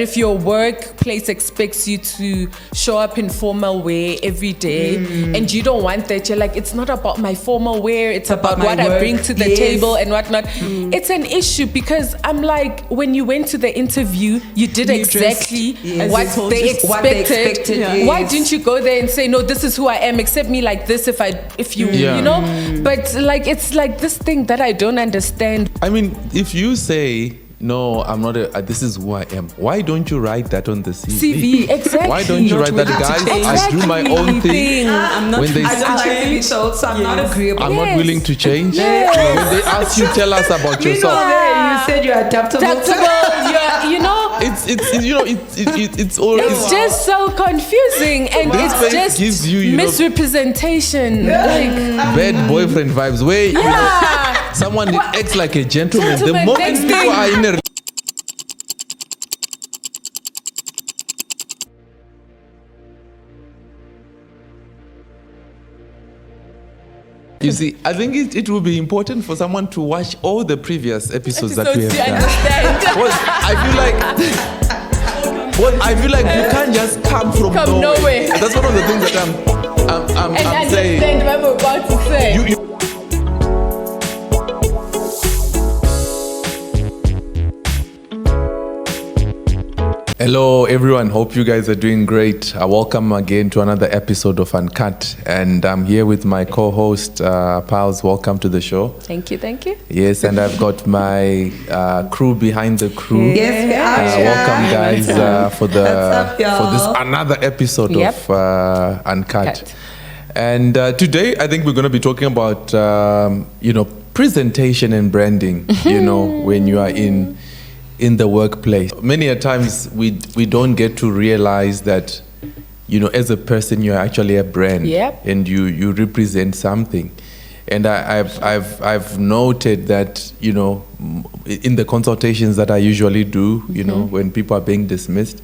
If your workplace expects you to show up in formal wear every day and you don't want that, you're like, it's not about my formal wear, it's about what I bring to the table and whatnot. It's an issue because I'm like, when you went to the interview, you did exactly what they expected. Why didn't you go there and say, no, this is who I am, accept me like this if you know? But like, it's like this thing that I don't understand. I mean, if you say, no, I'm not this is who I am. Why don't you write that on the CV? Exactly. Why don't you write that, guys? I do my own thing. I don't like to be told, so I'm not agreeable. I'm not willing to change. When they ask you, tell us about yourself. You said you're adaptable. It's just so confusing, and it's just gives you, misrepresentation. Bad boyfriend vibes. Where someone acts like a gentleman. The moment people are in a You see, I think it will be important for someone to watch all the previous episodes that we have done. I feel like you can't just come from nowhere. That's one of the things that I'm saying. And what I'm about to say. Hello everyone, hope you guys are doing great. Welcome again to another episode of Uncut, and I'm here with my co-host Pals. Welcome to the show. Thank you. Yes, and I've got my crew behind the crew. Yes, we are. Welcome guys for this another episode of Uncut. And today I think we're going to be talking about presentation and branding. When you are in the workplace. Many a times we don't get to realize that, as a person, you're actually a brand, and you represent something. And I've noted that, in the consultations that I usually do, when people are being dismissed,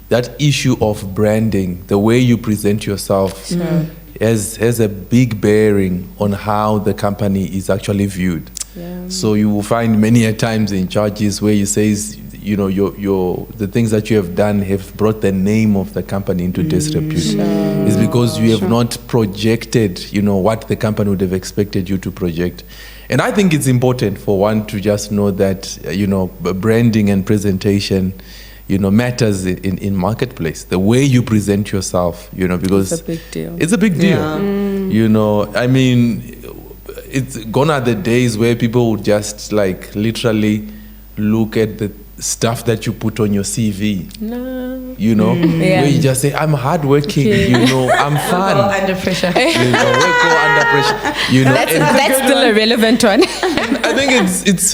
that issue of branding, the way you present yourself, has a big bearing on how the company is actually viewed. So you will find many a times in charges where you say, the things that you have done have brought the name of the company into disrepute. It's because you have not projected, what the company would have expected you to project. And I think it's important for one to just know that, branding and presentation, matters in marketplace. The way you present yourself, because it's a big deal. It's a big deal. I mean, it's gone are the days where people would just like literally look at the stuff that you put on your CV. Where you just say, I'm hardworking, I'm fun. Under pressure. Under pressure. That's still a relevant one. I think it's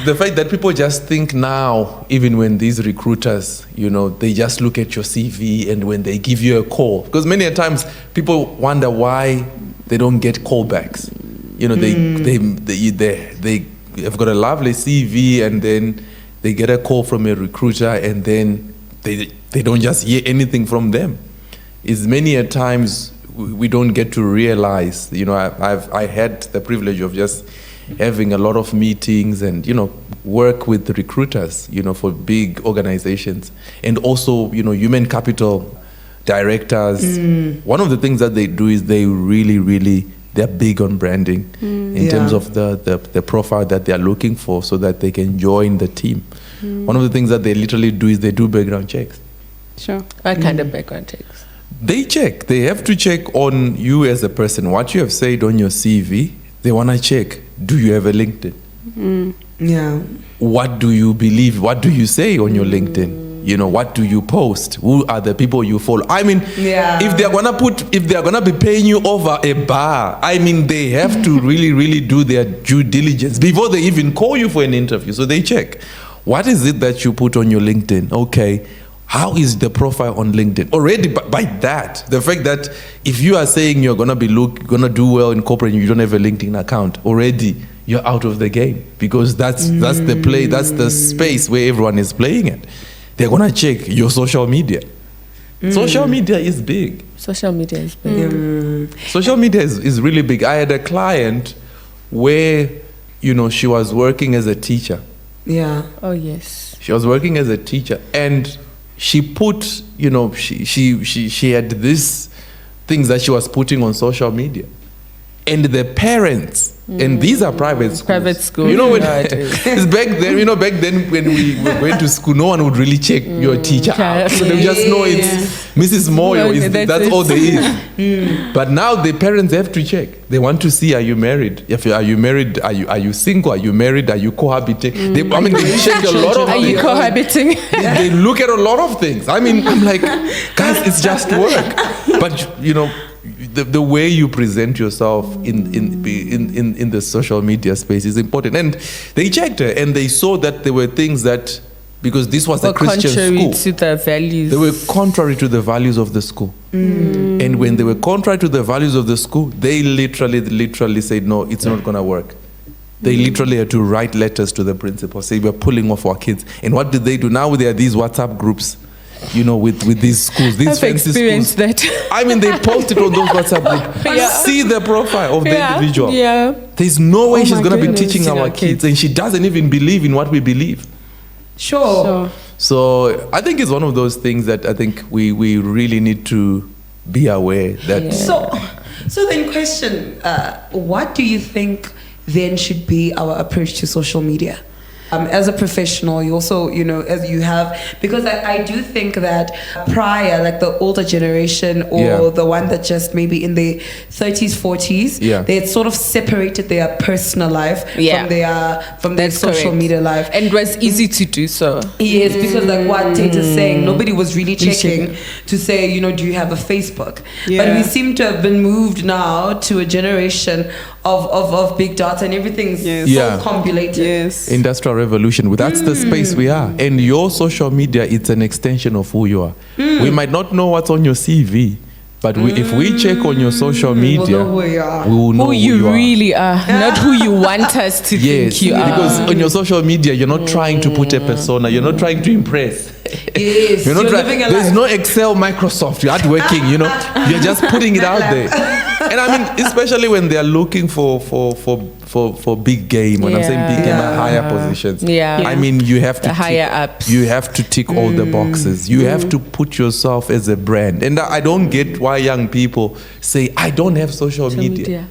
the fact that people just think now, even when these recruiters, they just look at your CV and when they give you a call, because many a times people wonder why they don't get callbacks. They have got a lovely CV and then they get a call from a recruiter and then they don't just hear anything from them. It's many a times we don't get to realize, I had the privilege of just having a lot of meetings and, work with the recruiters, for big organizations, and also, human capital directors. One of the things that they do is they they're big on branding in terms of the profile that they're looking for so that they can join the team. One of the things that they literally do is they do background checks. Sure. What kind of background checks? They have to check on you as a person. What you have said on your CV, they want to check. Do you have a LinkedIn? What do you believe? What do you say on your LinkedIn? What do you post? Who are the people you follow? I mean, if they're gonna be paying you over a bar, I mean, they have to really do their due diligence before they even call you for an interview. So they check, what is it that you put on your LinkedIn? Okay, how is the profile on LinkedIn? Already by that, the fact that if you are saying you're gonna do well in corporate and you don't have a LinkedIn account, already you're out of the game, because that's the play, that's the space where everyone is playing it. They're going to check your social media. Social media is big. Social media is really big. I had a client where, she was working as a teacher. Yeah. Oh, yes. She was working as a teacher, and she put, you know, she had these things that she was putting on social media. And the parents, and these are private schools. Private school. You know, it's back then, you know, back then when we were going to school, no one would really check your teacher out. So they just know it's Mrs. Moyo, that's all there is. But now the parents have to check. They want to see, are you married? Are you married? Are you single? Are you married? Are you cohabiting? They check a lot of things. Are you cohabiting? They look at a lot of things. I mean, I'm like, guys, it's just work. But, you know, the way you present yourself in the social media space is important. And they checked her and they saw that there were things that, because this was a Christian school, contrary to the values. they were contrary to the values of the school. And when they were contrary to the values of the school, they literally said, no, it's not going to work. They literally had to write letters to the principal, say, we're pulling off our kids. And what did they do? Now there are these WhatsApp groups, you know, with these schools, these fancy schools. That. I mean, they posted on those WhatsApp groups. See the profile of the individual. Yeah. There's no way she's going to be teaching our kids. And she doesn't even believe in what we believe. Sure. So I think it's one of those things that I think we really need to be aware that. So then question, what do you think then should be our approach to social media? As a professional, you also, you know, as you have, because I do think that prior, like the older generation or the one that just maybe in their 30s, 40s, they had sort of separated their personal life from their social media life. And it was easy to do so. Yes, because like what Tate is saying, nobody was really checking to say, you know, do you have a Facebook? But we seem to have been moved now to a generation of big data and everything's so combulated. Industrial revolution. That's the space we are. And your social media, it's an extension of who you are. We might not know what's on your CV, but if we check on your social media, we will know who you really are. Not who you want us to think you are. Because on your social media, you're not trying to put a persona. You're not trying to impress. Yes, you're living a life. There's no Excel, Microsoft. You're not working, you know. You're just putting it out there. And I mean, especially when they're looking for big game. When I'm saying big game, higher positions. I mean, you have to higher ups. You have to tick all the boxes. You have to put yourself as a brand. And I don't get why young people say, I don't have social media.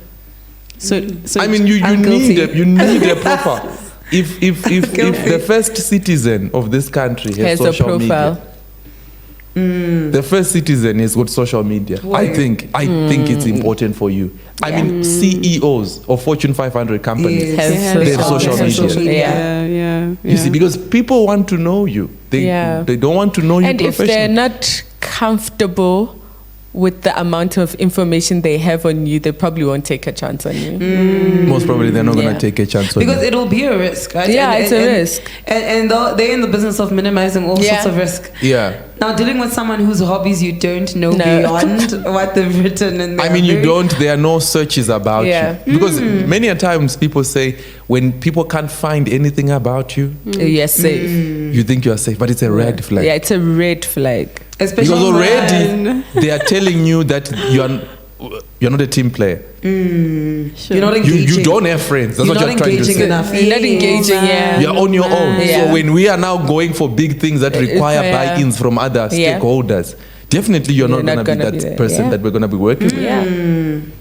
So I mean, you need a profile. If the first citizen of this country has social media, the first citizen has got social media. I think it's important for you. I mean, CEOs of Fortune 500 companies, they have social media. You see, because people want to know you. They don't want to know you professionally. And if they're not comfortable with the amount of information they have on you, they probably won't take a chance on you. Most probably they're not going to take a chance on you. Because it'll be a risk, right? Yeah, it's a risk. And they're in the business of minimizing all sorts of risk. Yeah. Now, dealing with someone whose hobbies you don't know beyond what they've written. And I mean, there are no searches about you. Because many a times people say, when people can't find anything about you, you're safe. You think you're safe, but it's a red flag. Yeah, it's a red flag. Especially because already they are telling you that you're not a team player. Sure. You're not engaging. You don't have friends. That's what you're trying to say. Enough. You're not engaging. You're on your own. So when we are now going for big things that require buy-ins from other stakeholders, definitely you're not going to be that person that we're going to be working with.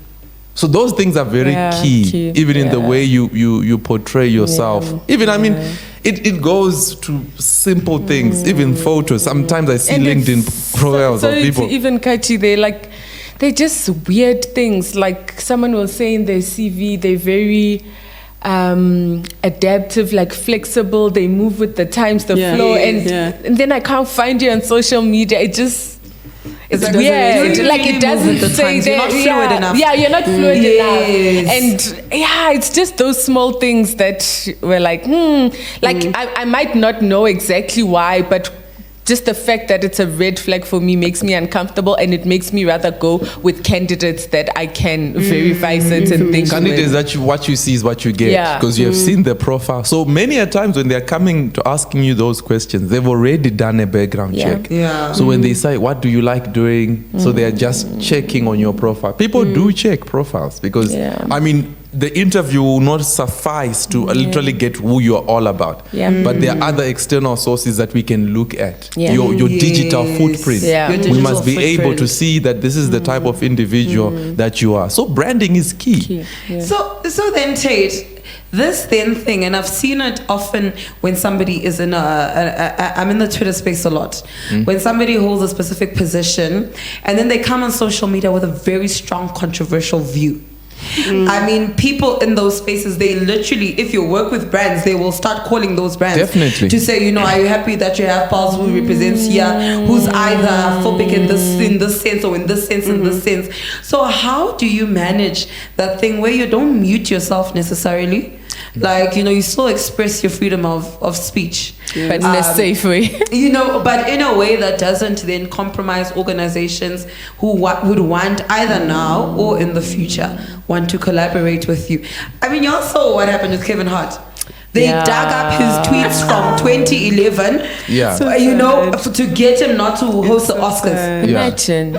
So those things are very key, even in the way you portray yourself. Even, I mean, it goes to simple things, even photos. Sometimes I see LinkedIn profiles of people. Even Kachi, they're just weird things. Like someone will say in their CV, they're very adaptive, like flexible. They move with the times, the flow. And then I can't find you on social media. It's weird. Like it doesn't say that. You're not fluid enough. Yeah, you're not fluid enough. And it's just those small things that we're like, I might not know exactly why, but just the fact that it's a red flag for me makes me uncomfortable, and it makes me rather go with candidates that I can verify certain things. Candidates that what you see is what you get, because you have seen the profile. So many a times when they're coming to asking you those questions, they've already done a background check. So when they say, what do you like doing? So they're just checking on your profile. People do check profiles because, I mean, the interview will not suffice to literally get who you are all about. Yeah. But there are other external sources that we can look at. Yeah. Your digital footprint. Yeah. We must be able to see that this is the type of individual that you are. So branding is key. Yeah. So then, Tate, this then thing, and I've seen it often when somebody is in I'm in the Twitter space a lot. When somebody holds a specific position and then they come on social media with a very strong controversial view. I mean, people in those spaces, they literally, if you work with brands, they will start calling those brands. Definitely. To say, are you happy that you have Pulse who represents here, who's either phobic in this sense or in this sense, in this sense. So how do you manage that thing where you don't mute yourself necessarily? Like, you still express your freedom of speech. But in a safe way. But in a way that doesn't then compromise organizations who would want either now or in the future want to collaborate with you. I mean, y'all saw what happened with Kevin Hart. They dug up his tweets from 2011, to get him not to host the Oscars. Imagine.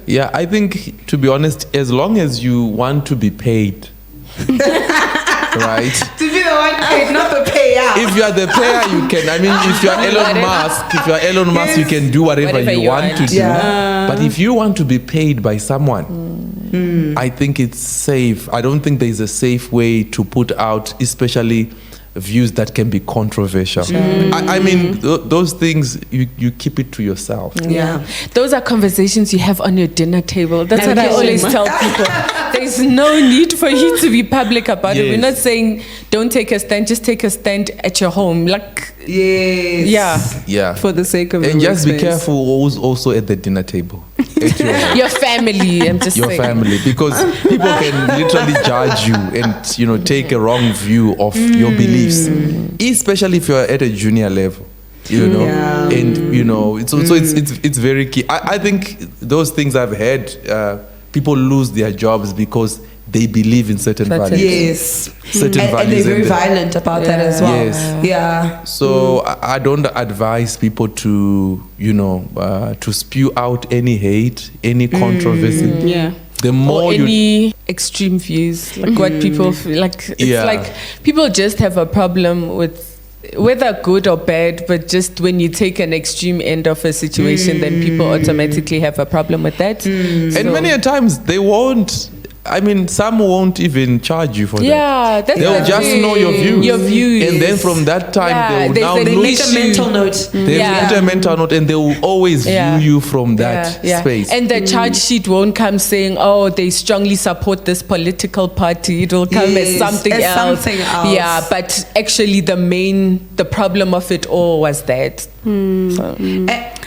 Yeah, I think, to be honest, as long as you want to be paid, right? To be the one paid, not the payout. If you are the player, you can. I mean, if you are Elon Musk, you can do whatever you want to do. Yeah. But if you want to be paid by someone, I think it's safe. I don't think there's a safe way to put out, especially views that can be controversial. I mean, those things, you keep it to yourself. Yeah. Those are conversations you have on your dinner table. That's what I always tell people. There's no need for you to be public about it. We're not saying don't take a stand, just take a stand at your home. Yeah. For the sake of and just be careful also at the dinner table. Your family, I'm just saying. Your family, because people can literally judge you and take a wrong view of your beliefs, especially if you're at a junior level. And it's very key. I think those things I've heard, people lose their jobs because they believe in certain values. Yes. Certain values. And they're very violent about that as well. Yes. Yeah. So I don't advise people to, to spew out any hate, any controversy. Yeah. The more any extreme views, like what people feel like. It's like people just have a problem with whether good or bad, but just when you take an extreme end of a situation, then people automatically have a problem with that. And many a times they won't. I mean, some won't even charge you for that. Yeah, that's they'll just know your views. Your views. And then from that time, they will they make a mental note. They put a mental note and they will always view you from that space. And the charge sheet won't come saying, they strongly support this political party. It will come as something else. Yeah, but actually the problem of it all was that. So.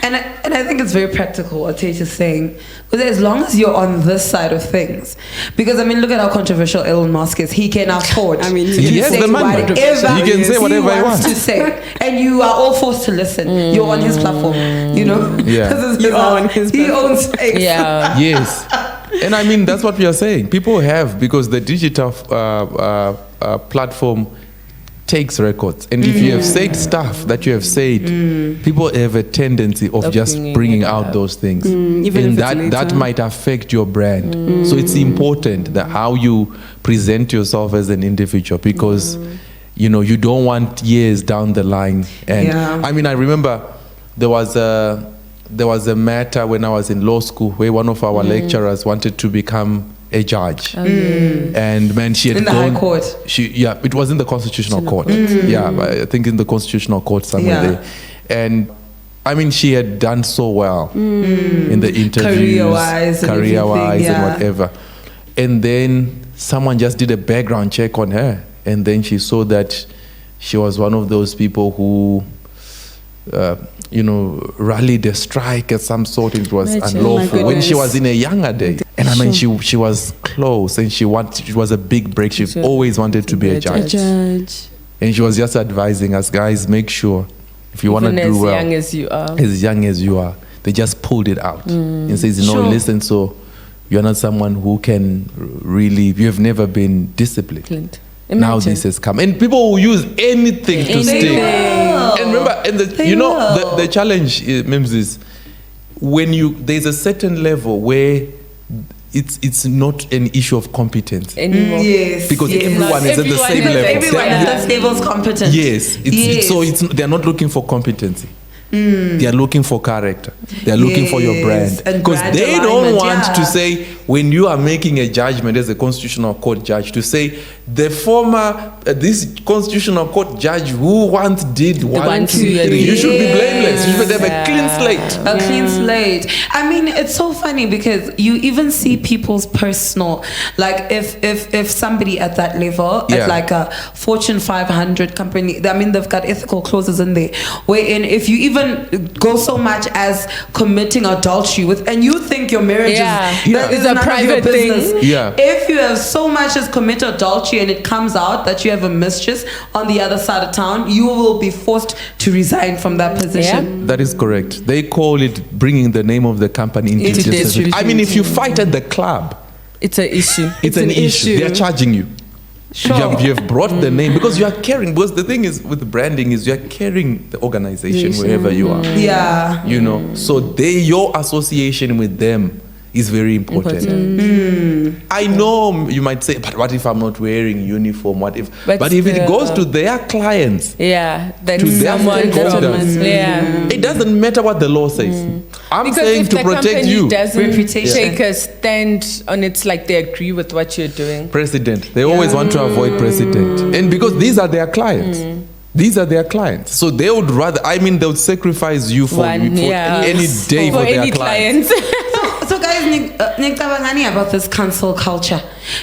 And I think it's very practical what Tate is saying, because as long as you're on this side of things, because I mean, look at how controversial Elon Musk is. He can afford. I mean, he has the money. He can say whatever he wants to say, and you are all forced to listen. You're on his platform, Yeah, you are on his. He owns space. Yeah. Yes, and I mean that's what we are saying. People have, because the digital platform takes records, and if you have said stuff that you have said, people have a tendency of just bringing out those things, and that might affect your brand. So it's important that how you present yourself as an individual, because you don't want years down the line. And I mean, I remember there was a matter when I was in law school where one of our lecturers wanted to become a judge, and man, she had in the gone, High Court. It was in the Constitutional Court. Yeah, I think in the Constitutional Court somewhere there. And I mean, she had done so well in the interviews, career-wise, and whatever. And then someone just did a background check on her, and then she saw that she was one of those people who rallied a strike of some sort. It was unlawful when she was in a younger day. And I mean, she was close, and she was a big break. She always wanted to be a judge. And she was just advising us, guys, make sure if you want to do well, as young as you are, they just pulled it out and says, listen, so you're not someone who can really, you have never been disciplined. Now this has come, and people will use anything to stay. And remember, the challenge, Mims, is when there's a certain level where it's not an issue of competence anymore. Yes, because everyone is at the same level. Everyone at the table is competent. Yes, they're not looking for competency. They are looking for character. They are looking for your brand, because they don't want to say, when you are making a judgment as a constitutional court judge, to say the former this constitutional court judge who once did 1, 2, 3. You should be blameless. You should have a clean slate. A clean slate. I mean, it's so funny because you even see people's personal, like if somebody at that level, at like a Fortune 500 company, I mean, they've got ethical clauses in there, wherein if you even go so much as committing adultery with, and you think your marriage is a private thing. If you have so much as commit adultery and it comes out that you have a mistress on the other side of town, you will be forced to resign from that position. That is correct. They call it bringing the name of the company into disrepute. I mean, if you fight at the club, it's an issue. It's an issue. They are charging you. Sure. You have brought the name, because you are carrying, because the thing is with branding is you are carrying the organization wherever you are. Yeah. You know, so your association with them is very important. I know you might say, but what if I'm not wearing uniform? What if? But if it goes to their clients, then someone it doesn't matter what the law says. I'm because saying if to the protect you. Reputation. Take a stand on it, like they agree with what you're doing. Precedent. They always want to avoid precedent, and because these are their clients. These are their clients, so they would rather. I mean, they would sacrifice you for any day for their clients. So guys, Nictabangani about this cancel culture,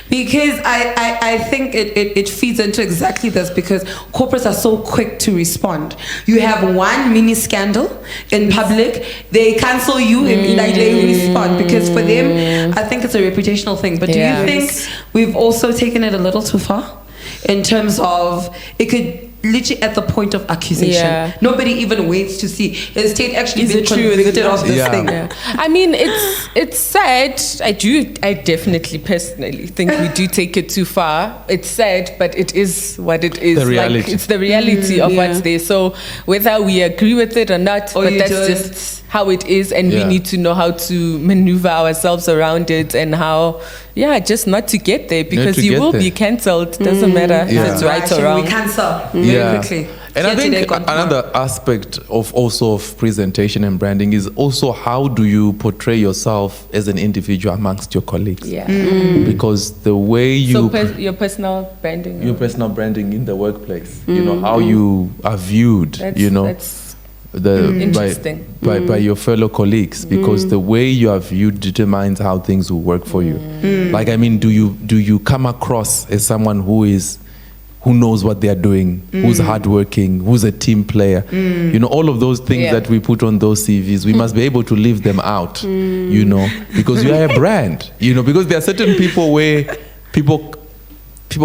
because I think it feeds into exactly this, because corporates are so quick to respond. You have one mini scandal in public, they cancel you and they respond, because for them, I think it's a reputational thing. But do you think we've also taken it a little too far in terms of it could literally at the point of accusation? Nobody even waits to see is Tate actually been convicted of this thing. I mean, it's sad. I definitely personally think we do take it too far. It's sad, but it is what it is. The reality. Like, it's the reality of what's there. So whether we agree with it or not, but that's just how it is, and we need to know how to maneuver ourselves around it, and how just not to get there, because you will be cancelled. Doesn't matter if it's right or wrong. We cancel very quickly. And I think another aspect of presentation and branding is also, how do you portray yourself as an individual amongst your colleagues? Because the way you your personal branding, in the workplace, you know, how you are viewed, that's by your fellow colleagues, because the way you are viewed determines how things will work for you. Like, I mean, do you come across as someone who knows what they are doing, who's hardworking, who's a team player? You know, all of those things that we put on those CVs, we must be able to leave them out, you know, because you are a brand, you know, because there are certain people where people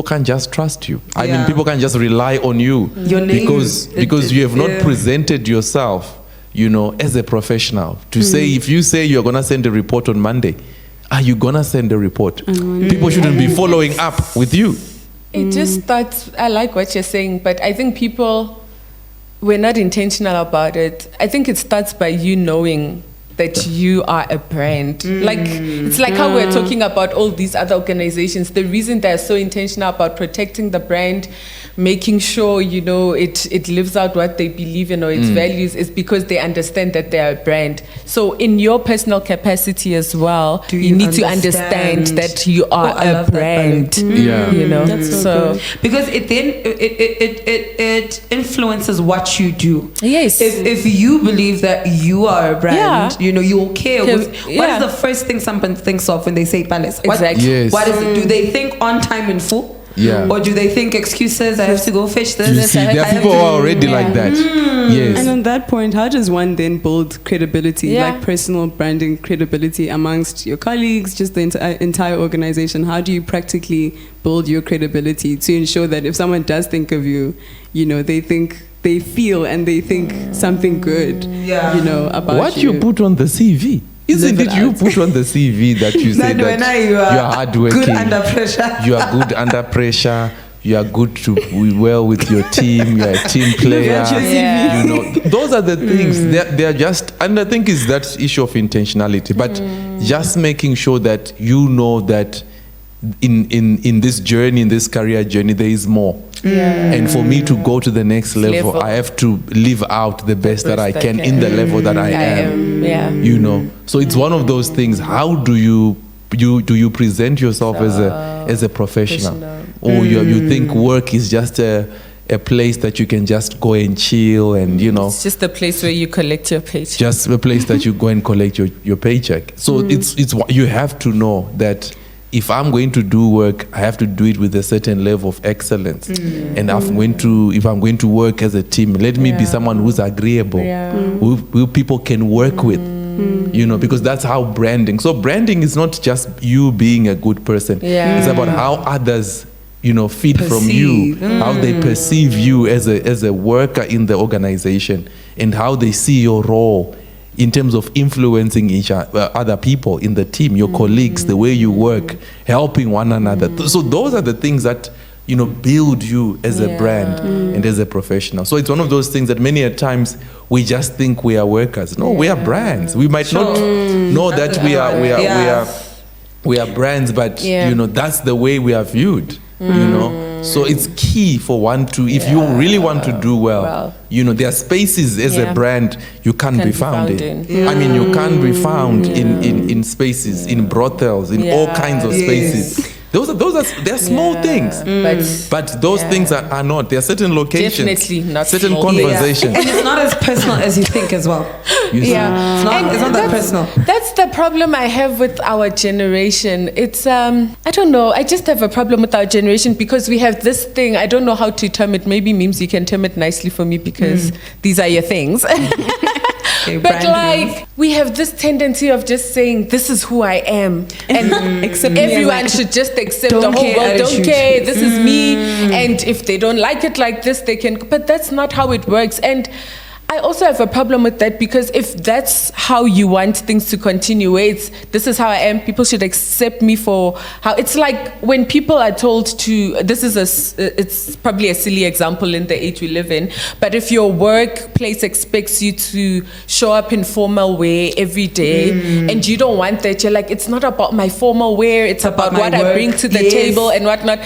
can't just trust you. I mean, people can't just rely on you, your name, because you have not presented yourself, you know, as a professional. To say, if you say you're going to send a report on Monday, are you going to send a report? People shouldn't be following up with you. It just starts, I like what you're saying, but I think people were not intentional about it. I think it starts by you knowing that you are a brand. Like, it's like how we're talking about all these other organizations. The reason they're so intentional about protecting the brand, making sure, you know, it lives out what they believe in or its values, is because they understand that they're a brand. So in your personal capacity as well, you need to understand that you are a brand. You know, that's so good. Because it then it influences what you do. Yes. If you believe that you are a brand, you know, you'll care. What is the first thing someone thinks of when they say palace? Exactly. What is it? Do they think on time in full? Or do they think excuses? I have to go fetch this. You see, there are people who are already like that. Yes. And on that point, how does one then build credibility, like personal branding credibility amongst your colleagues, just the entire organization? How do you practically build your credibility to ensure that if someone does think of you, you know, they feel and they think something good, you know, about what you put on the CV? Isn't it you put on the CV that you say that you are hardworking, good under pressure. You are good under pressure. you are good to be well with your team, you're a team player. You know, those are the things. They're just, and I think it's that issue of intentionality, but just making sure that you know that in this journey, in this career journey, there is more. And for me to go to the next level, I have to live out the best that I can in the level that I am. You know, so it's one of those things. How do you present yourself as a professional? Or you think work is just a place that you can just go and chill, and you know, it's just a place where you collect your paycheck. Just a place that you go and collect your paycheck. So it's you have to know that if I'm going to do work, I have to do it with a certain level of excellence. And if I'm going to work as a team, let me be someone who's agreeable, who people can work with. You know, because that's how branding. So branding is not just you being a good person. It's about how others, you know, feed from you, how they perceive you as a worker in the organization, and how they see your role in terms of influencing other people in the team, your colleagues, the way you work, helping one another. So those are the things that, you know, build you as a brand and as a professional. So it's one of those things that many a times we just think we are workers. No, we are brands. We might not know that we are brands, but you know, that's the way we are viewed. You know, so it's key for one to, if you really want to do well, you know, there are spaces as a brand you can't be found in. I mean, you can't be found in spaces, in brothels, in all kinds of spaces. They're small things, but those things are not. There are certain locations, definitely not certain small. conversations, and it's not as personal as you think as well. It's not that personal. That's the problem I have with our generation. It's I don't know. I just have a problem with our generation because we have this thing. I don't know how to term it. Maybe Mims, you can term it nicely for me because these are your things. Okay, but like we have this tendency of just saying this is who I am, and everyone should just accept the whole world. Don't care. This is me, and if they don't like it like this, they can. But that's not how it works, and I also have a problem with that because if that's how you want things to continue, this is how I am, people should accept me for how. It's like when people are told to, it's probably a silly example in the age we live in, but if your workplace expects you to show up in formal wear every day and you don't want that, you're like, it's not about my formal wear, it's about what I bring to the table and whatnot.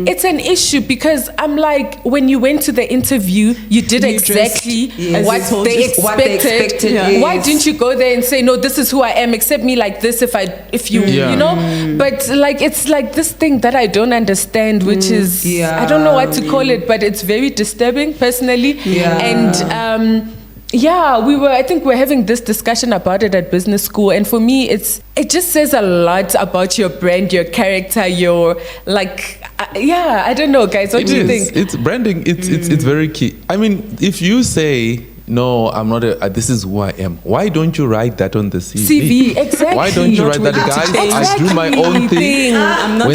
It's an issue because I'm like, when you went to the interview, you did exactly what they expected. Why didn't you go there and say, no, this is who I am, accept me like this if you you know? But like, it's like this thing that I don't understand, which is, I don't know what to call it, but it's very disturbing personally. And I think we're having this discussion about it at business school, and for me it just says a lot about your brand, your character, your like I don't know, guys, what do you think? It's branding, it's very key. I mean, if you say, no, I'm not this is who I am, why don't you write that on the CV? Exactly. Why don't you write that, guys? I do my own thing. I'm not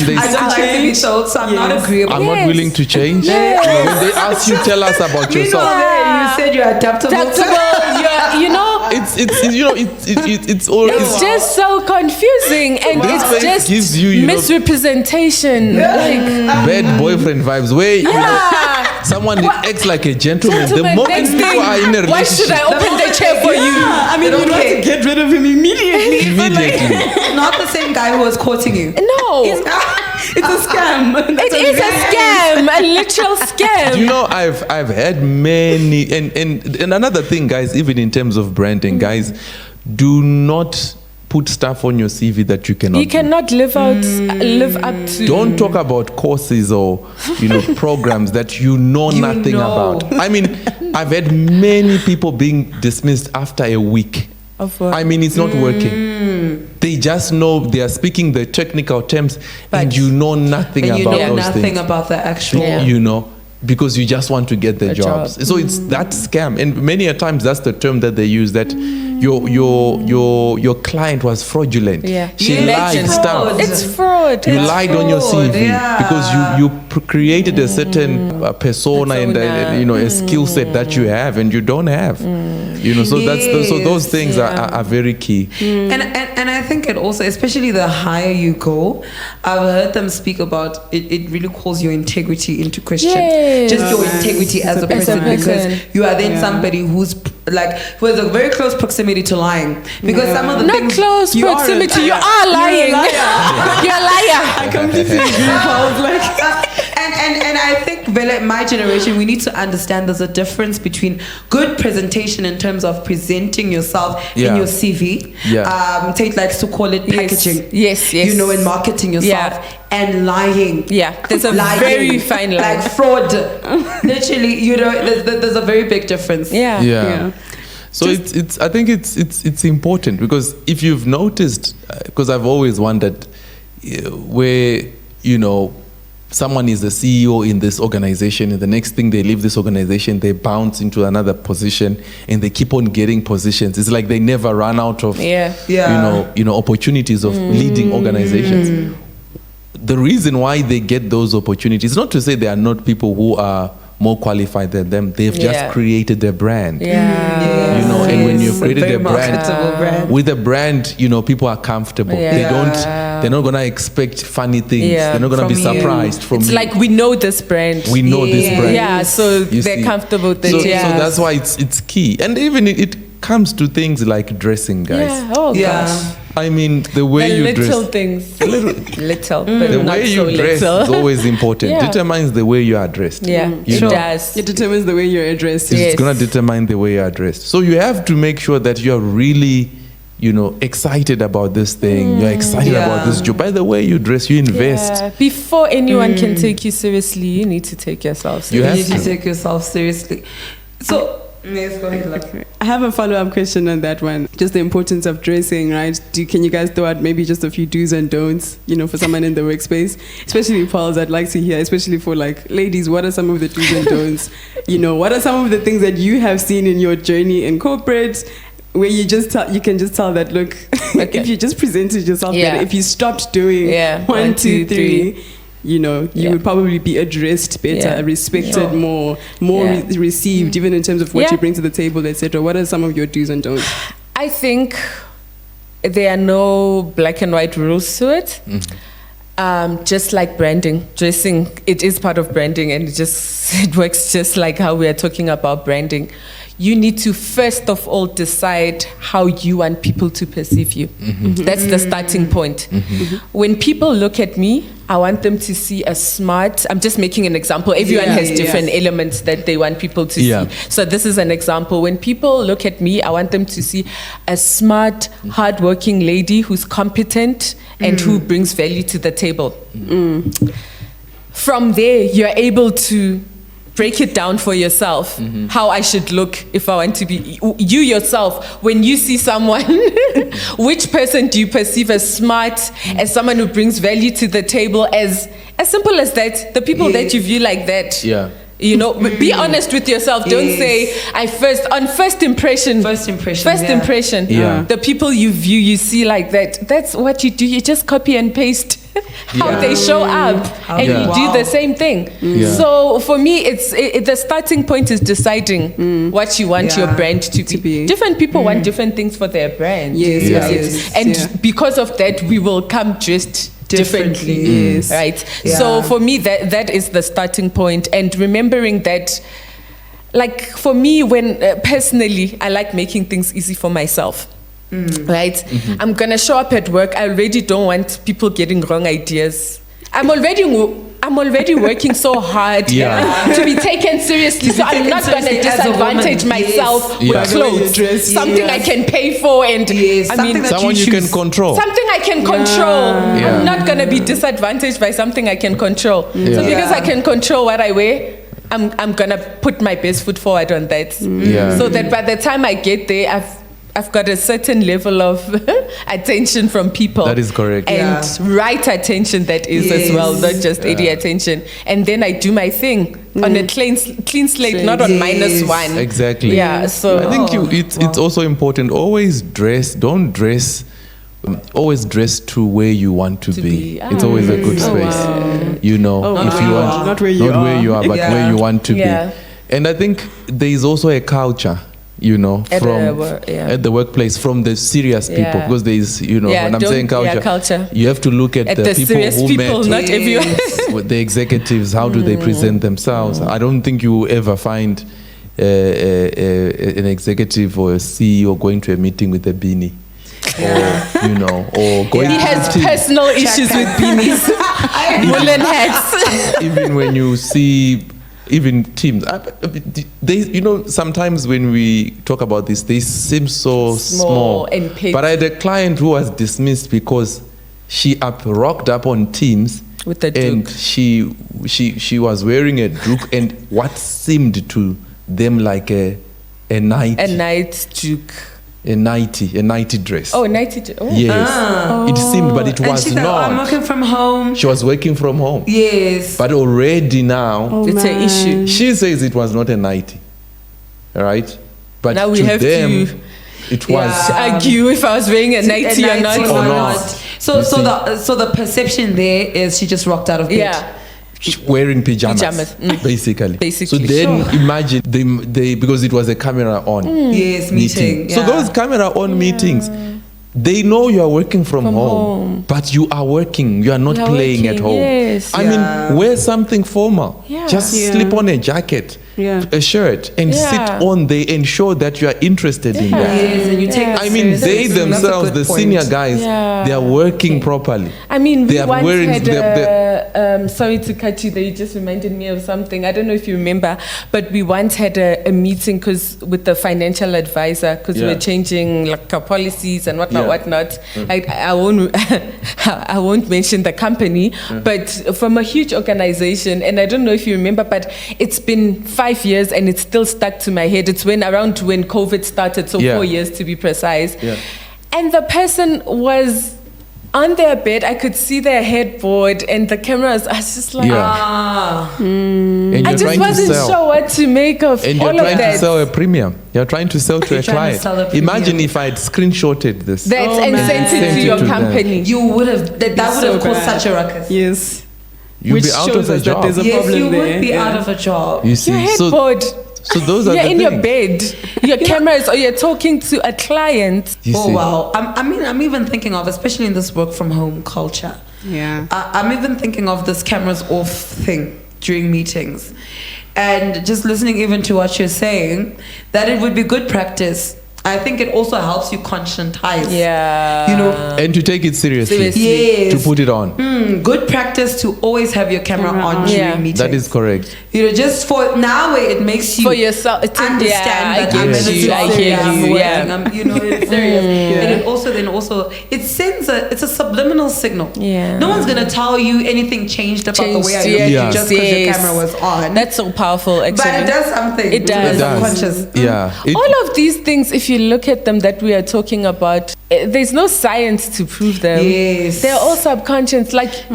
agreeable. I'm not willing to change. When they ask you, tell us about yourself. You said you're adaptable. You know, it's just so confusing, and it's just gives you misrepresentation, like bad boyfriend vibes. Where someone acts like a gentleman. The moment people are in a relationship, why should I open the chair for you? I mean, you want to get rid of him immediately. Not the same guy who was courting you. No. It's a scam. It is a scam, a literal scam. You know, I've had many, and another thing, guys, even in terms of branding, guys, do not put stuff on your CV that you cannot live up to. Don't talk about courses or programs that nothing about. I mean, I've had many people being dismissed after a week. I mean, it's not working. They just know they are speaking the technical terms, and you know nothing about those things. You know nothing about the actual. Because you just want to get the jobs. So it's that scam, and many a times that's the term that they use, that your client was fraudulent. Yeah. She lied stuff. It's fraud. You lied on your CV because you created a certain persona and a skill set that you have and you don't have. So those things are very key. And I think it also, especially the higher you go, I've heard them speak about it really calls your integrity into question. Yes. Just your integrity as a person, because you are then somebody who has a very close proximity to lying. Because some of the not things close proximity, you are lying. You're a liar. I completely agree. I was like, and I think my generation, we need to understand there's a difference between good presentation in terms of presenting yourself in your CV. Tate likes to call it packaging. Yes. And marketing yourself. And lying. Yeah, there's a very fine line. Like fraud. Literally, there's a very big difference. Yeah. So I think it's important, because if you've noticed, because I've always wondered where someone is the CEO in this organization, and the next thing they leave this organization, they bounce into another position, and they keep on getting positions. It's like they never run out of opportunities of leading organizations. The reason why they get those opportunities is not to say there are not people who are more qualified than them. They've just created their brand. And when you've created a brand, with a brand, people are comfortable. They're not gonna expect funny things. They're not gonna be surprised from It's you. like we know this brand. We know this brand. Yeah, so they're comfortable with it. So that's why it's key. And even it comes to things like dressing, guys. Gosh. I mean, the way you dress. Little things. Little, but The not way so you dress little. is always important. Determines the way you are dressed. It does. It determines the way you're addressed. It's going to determine the way you are dressed. So you have to make sure that you're really, excited about this thing. You're excited about this job. By the way you dress, you invest. Before anyone can take you seriously, you need to take yourself seriously. You need to take yourself seriously. So... Yes, go ahead. Okay. I have a follow-up question on that one. Just the importance of dressing, right? Can you guys throw out maybe just a few do's and don'ts, for someone in the workspace? Especially Pulse, I'd like to hear, especially for ladies, what are some of the do's and don'ts? What are some of the things that you have seen in your journey in corporate, where you can just tell that, look, if you just presented yourself better, if you stopped doing 1, 2, 3, you would probably be addressed better, respected more received, even in terms of what you bring to the table, etc. What are some of your do's and don'ts? I think there are no black and white rules to it. Just like branding, dressing, it is part of branding, and it works just like how we are talking about branding. You need to first of all decide how you want people to perceive you. That's the starting point. When people look at me, I want them to see a smart, I'm just making an example. Everyone has different elements that they want people to see. So this is an example. When people look at me, I want them to see a smart, hardworking lady who's competent and who brings value to the table. From there, you're able to break it down for yourself, how I should look if I want to be you yourself. When you see someone, which person do you perceive as smart, as someone who brings value to the table, as simple as that, the people that you view like that. Be honest with yourself. Don't say first impression. The people you view, you see like that. That's what you do. You just copy and paste how they show up, and you do the same thing. So for me, the starting point is deciding what you want your brand to be. Different people want different things for their brand. And because of that, we will come dressed differently. Right? So for me, that is the starting point. And remembering that, like for me, when personally, I like making things easy for myself. Right? I'm gonna show up at work. I already don't want people getting wrong ideas. I'm already working so hard to be taken seriously. So I'm not gonna disadvantage myself with clothes. Something I can pay for, and someone you can control. Something I can control. I'm not gonna be disadvantaged by something I can control. So because I can control what I wear, I'm gonna put my best foot forward on that. So that by the time I get there, I've got a certain level of attention from people. That is correct. And right attention that is as well, not just any attention. And then I do my thing on a clean slate, not on -1. Exactly. Yeah. So I think it's also important. Always dress to where you want to be. It's always a good space. You know, if you want, not where you are, but where you want to be. And I think there is also a culture, you know, at the workplace from the serious people, because there is, you know, when I'm saying culture, you have to look at the people who people, met, not everyone. with the executives. How do they present themselves? I don't think you will ever find an executive or a CEO going to a meeting with a beanie. Or, you know, or going. He has personal issues with beanies, woolen hats. Even when you see, even teams, they, you know, sometimes when we talk about this, they seem so small. And petty. But I had a client who was dismissed because she rocked up on Teams with a and duke. she was wearing a duke and what seemed to them like a night duke. A nighty dress. Oh, nighty dress. Oh. Yes. It seemed, but it was she not. Said, I'm working from home. She was working from home. Yes. But already now, it's an issue. She says it was not a nighty. All right? But now we to have them, to it was argue if I was wearing a nighty or not. So the perception there is she just rocked out of bed. Yeah. Wearing pajamas. Basically. So then imagine they because it was a camera on. Yes, meeting. So those camera on meetings, they know you are working from home, but you are working. You are not playing at home. Yes. I mean, wear something formal. Just slip on a jacket, a shirt, and sit on there and show that you are interested in that. Yes, and you take. I mean, they themselves, the senior guys, they are working properly. I mean, they are wearing. Sorry to cut you there. You just reminded me of something. I don't know if you remember, but we once had a meeting with the financial advisor because we were changing like our policies and whatnot. I won't mention the company, but from a huge organization, and I don't know if you remember, but it's been 5 years and it's still stuck to my head. It's around when COVID started, so 4 years to be precise. And the person was on their bed. I could see their headboard and the cameras. I was just like, And I just wasn't sure what to make of all of that. And you're trying to sell a premium. You're trying to sell to a client. Imagine if I had screenshotted this. And sent it to your company. You would have. That would have caused such a ruckus. Yes. You'd be out of a job. There's a problem you there. would be out of a job. You see, your headboard. So those are you're the in things. your bed, your cameras, or you're talking to a client. Wow! I'm even thinking of, especially in this work from home culture. Yeah. I'm even thinking of this cameras off thing during meetings, and just listening even to what you're saying, that it would be good practice. I think it also helps you conscientize. Yeah. You know. And to take it seriously. Yes. To put it on. Good practice to always have your camera on during meetings. That is correct. You know, just for now, where it makes you for yourself understand that I'm I hear you. I'm, you know, it's serious. And it also it sends it's a subliminal signal. Yeah. No one's gonna tell you anything changed about the way I look just because your camera was on. That's so powerful, actually. But it does something. It does. Subconscious. Yeah. All of these things, if you look at them that we are talking about, there's no science to prove them. Yes. They're all subconscious. Like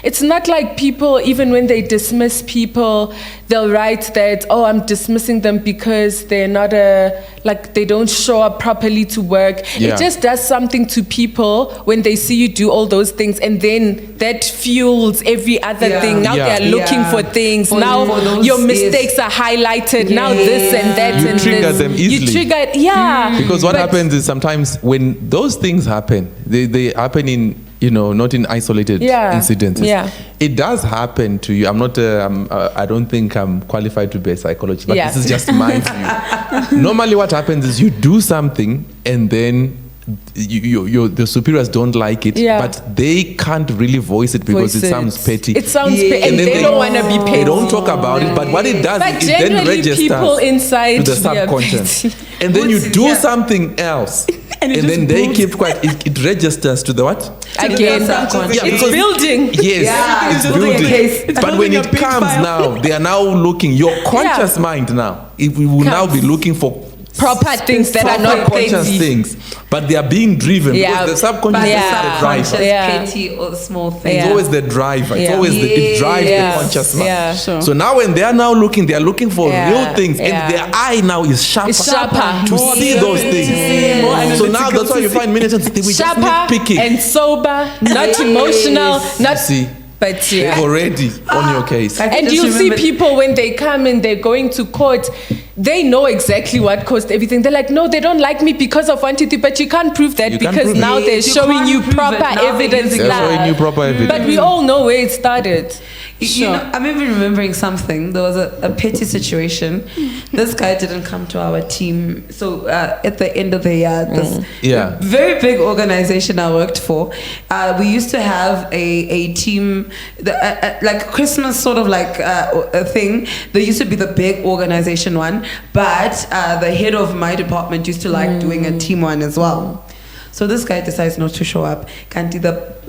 it's not like people, even when they dismiss people, they'll write that, oh, I'm dismissing them because they're not they don't show up properly to work. Yeah. It just does something to people when they see you do all those things, and then that fuels every other thing. Now they're looking for things. Now your mistakes are highlighted. Now this and that you and trigger this. them easily. You trigger, because what happens is sometimes when those things happen, they happen in, not in isolated incidents. Yeah. It does happen to you. I'm not. I don't think I'm qualified to be a psychologist, but this is just my view. Normally, what happens is you do something, and then the superiors don't like it, but they can't really voice it because it sounds petty. It sounds petty, and they don't want to be petty. They don't talk about it, but what it does is it then registers people inside to the subconscious, and then you do something else. And then they keep quiet. It registers to the what? Again, it's building. Yes, it's building. But when it comes now, they are now looking. Your conscious mind now, we will now be looking for proper things that are not conscious petty things, but they are being driven because the subconscious But is the the driver. subconscious, petty or small things. It's always the driver. It's always it drives the conscious mind. Yeah. Sure. So now when they are now looking, they are looking for real things, and their eye now is sharper, It's sharper. to see those things. So now that's why you find many times we just sharper nitpicking. and sober, not emotional, not. See, But they're already on your case. And you see people when they come and they're going to court, they know exactly what caused everything. They're like, no, they don't like me because of 1, 2, 3, but you can't prove that because now they're showing you proper evidence. They're showing you proper evidence. But we all know where it started. You know, I'm even remembering something. There was a petty situation. This guy didn't come to our team. So at the end of the year, this very big organization I worked for, we used to have a team, like Christmas sort of like a thing. There used to be the big organization one, but the head of my department used to like doing a team one as well. So this guy decides not to show up.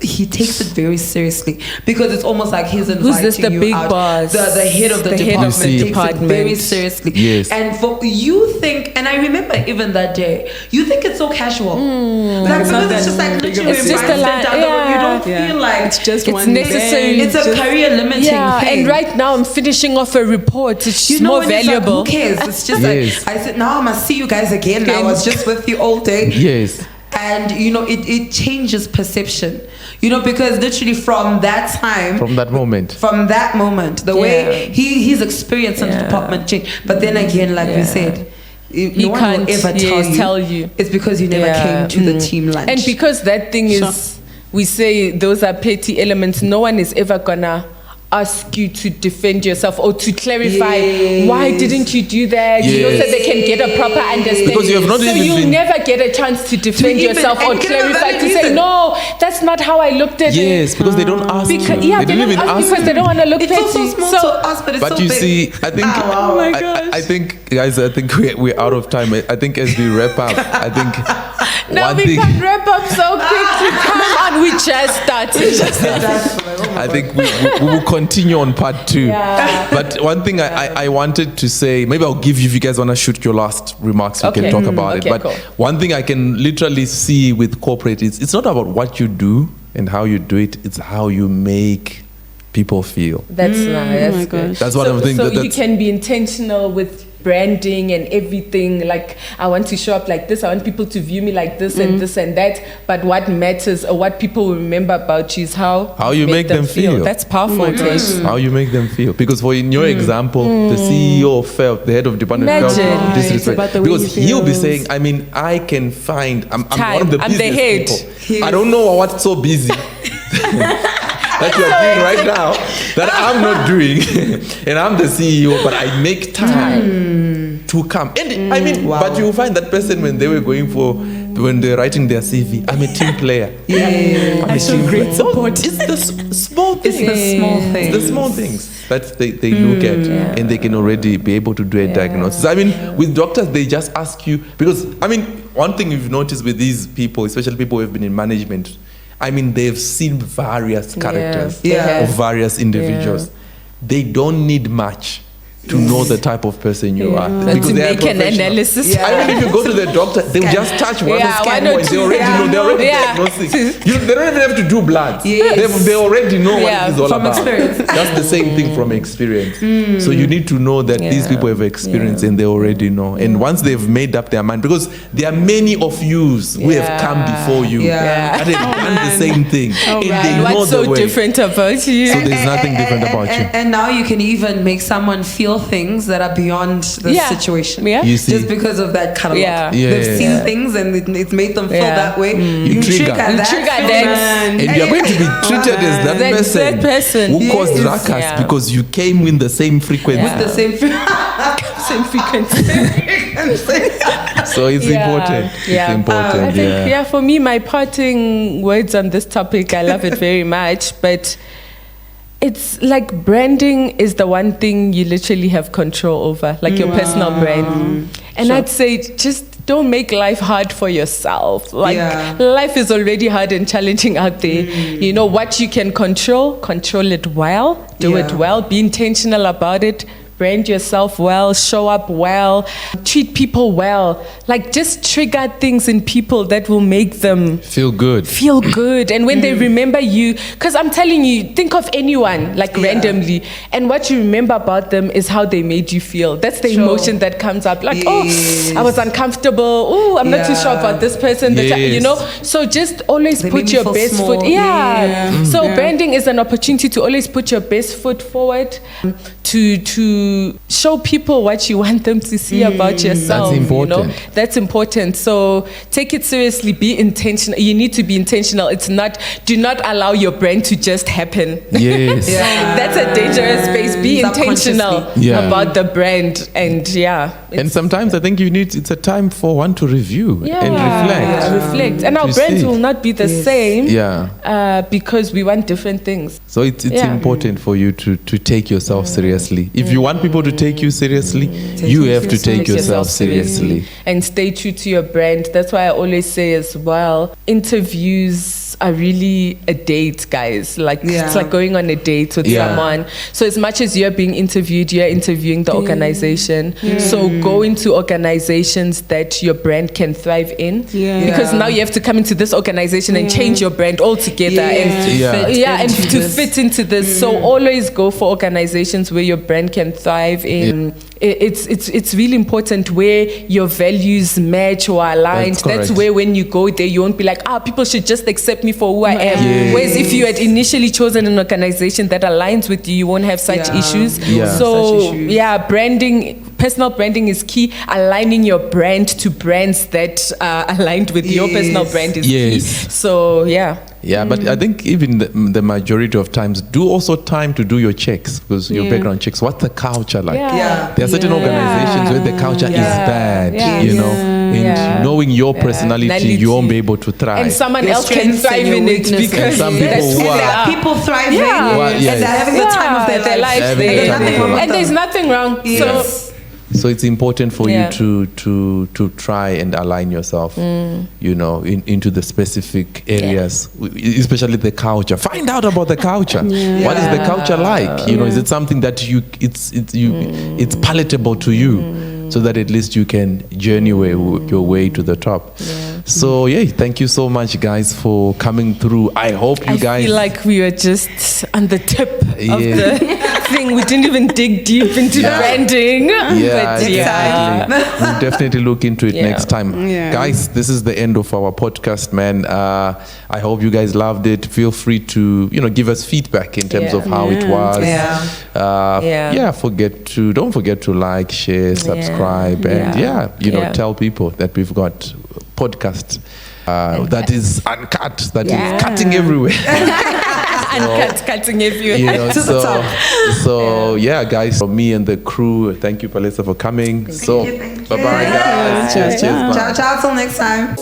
He takes it very seriously because it's almost like he's inviting Who's this, the you big out. boss? The head of the department takes it very seriously. Yes. And for you think, and I remember even that day, you think it's so casual. Like because it's just like literally It's just a line. You don't feel like it's just it's necessary. It's a career limiting thing. And right now I'm finishing off a report. It's more valuable. Like, who cares? It's just like I said. Now I must see you guys again. I was just with you all day. Yes. And you know it changes perception, you know, because literally from that moment the way his experience in the department changed. But then again, like we said, no one will ever tell you it's because you never came to the team lunch. And because that thing is, we say those are petty elements, no one is ever gonna ask you to defend yourself or to clarify why didn't you do that, you know, so they can get a proper understanding. Because you have not you never get a chance to defend yourself or clarify to say no, that's not how I looked at it. Because they don't ask you. They don't even ask because they don't want to look petty. It's so small to us, but it's so you big. see, I think oh my gosh. I think guys, I think we're out of time. I think as we wrap up, I think now we can wrap up so quickly. Come on, we just started. I think we will continue on part 2. But one thing I wanted to say, maybe I'll give you, if you guys want to shoot your last remarks, we can talk about it. But one thing I can literally see with corporate is it's not about what you do and how you do it, it's how you make people feel. That's nice. That's one of the things. So you can be intentional with branding and everything. Like, I want to show up like this. I want people to view me like this and this and that. But what matters or what people will remember about you is how you make them feel. That's powerful. How you make them feel. Because in your example, the CEO felt, the head of department felt disrespect. Because he'll be saying, I mean, I can find, I'm one of the busiest people. I don't know what's so busy that you're doing right now that I'm not doing. And I'm the CEO, but I make time to come. And I mean, but you find that person when they're writing their CV, I'm a team player. I'm a team player. Support. It's the small things. It's the small things that they look at and they can already be able to do a diagnosis. I mean, with doctors, they just ask you, because, I mean, one thing you've noticed with these people, especially people who have been in management, I mean, they've seen various characters of various individuals. They don't need much to know the type of person you are. Because to they make an analysis. I mean, if you go to the doctor, they'll just touch one scan point. They already know. They're already diagnosing. They don't even have to do blood. They already know what it is all about. Experience. That's the same thing from experience. So you need to know that these people have experience and they already know. And once they've made up their mind, because there are many of yous who have come before you and they've done the same thing. And they know what's the so way. different about you? So there's nothing different about you. And now you can even make someone feel things that are beyond the situation. You see. Just because of that catalog. They've seen things and it's made them feel that way. You trigger that. And you're going to be treated as that person who caused ruckus because you came in the same frequency. With the same frequency. So it's important. It's important. I think, for me, my parting words on this topic, I love it very much, but it's like branding is the one thing you literally have control over, like your personal brand. And I'd say just don't make life hard for yourself. Like life is already hard and challenging out there. You know what you can control it well, do it well, be intentional about it, brand yourself well, show up well, treat people well. Like, just trigger things in people that will make them feel good. And when they remember you, because I'm telling you, think of anyone like randomly, and what you remember about them is how they made you feel. That's the emotion that comes up. Like, I was uncomfortable. Oh, I'm not too sure about this person. You know, so just always put your best foot. So branding is an opportunity to always put your best foot forward, to show people what you want them to see about yourself. That's important. You know? That's important. So take it seriously. Be intentional. You need to be intentional. Do not allow your brand to just happen. Yes. That's a dangerous space. Be intentional about the brand. And and sometimes I think it's a time for one to review and reflect. And our brand will not be the same because we want different things. So it's important for you to take yourself seriously. If you want people to take you seriously, you have to take yourself seriously. And stay true to your brand. That's why I always say as well, interviews are really a date, guys. Like it's like going on a date with someone. So as much as you're being interviewed, you're interviewing the organization. So go into organizations that your brand can thrive in, because now you have to come into this organization and change your brand altogether and to fit into this. So always go for organizations where your brand can thrive in. It's really important where your values match or are aligned. That's where when you go there, you won't be like, people should just accept me for who I am. Whereas if you had initially chosen an organization that aligns with you, you won't have such issues. So personal branding is key. Aligning your brand to brands that are aligned with your personal brand is key. So but I think even the majority of times, do also time to do your checks, because your background checks. What's the culture like? There are certain organizations where the culture is bad, you know, and knowing your personality, you won't be able to thrive. And someone else can thrive in it, because some people thriving and they're having the time of their life. And there's nothing wrong. So it's important for you to try and align yourself, you know, into the specific areas, especially the culture. Find out about the culture. What is the culture like? You know, is it something that it's palatable to you, so that at least you can journey your way to the top. So thank you so much, guys, for coming through. I hope you guys. I feel like we were just on the tip of the thing. We didn't even dig deep into branding. We'll definitely look into it next time. Guys, this is the end of our podcast, man. I hope you guys loved it. Feel free to, give us feedback in terms of how it was. Don't forget to like, share, subscribe, and tell people that we've got podcast that is uncut, that is cutting everywhere. Cutting everywhere. So guys, from me and the crew, thank you, Palesa, for coming. Thank you. Bye-bye, guys. Cheers. Ciao, till next time.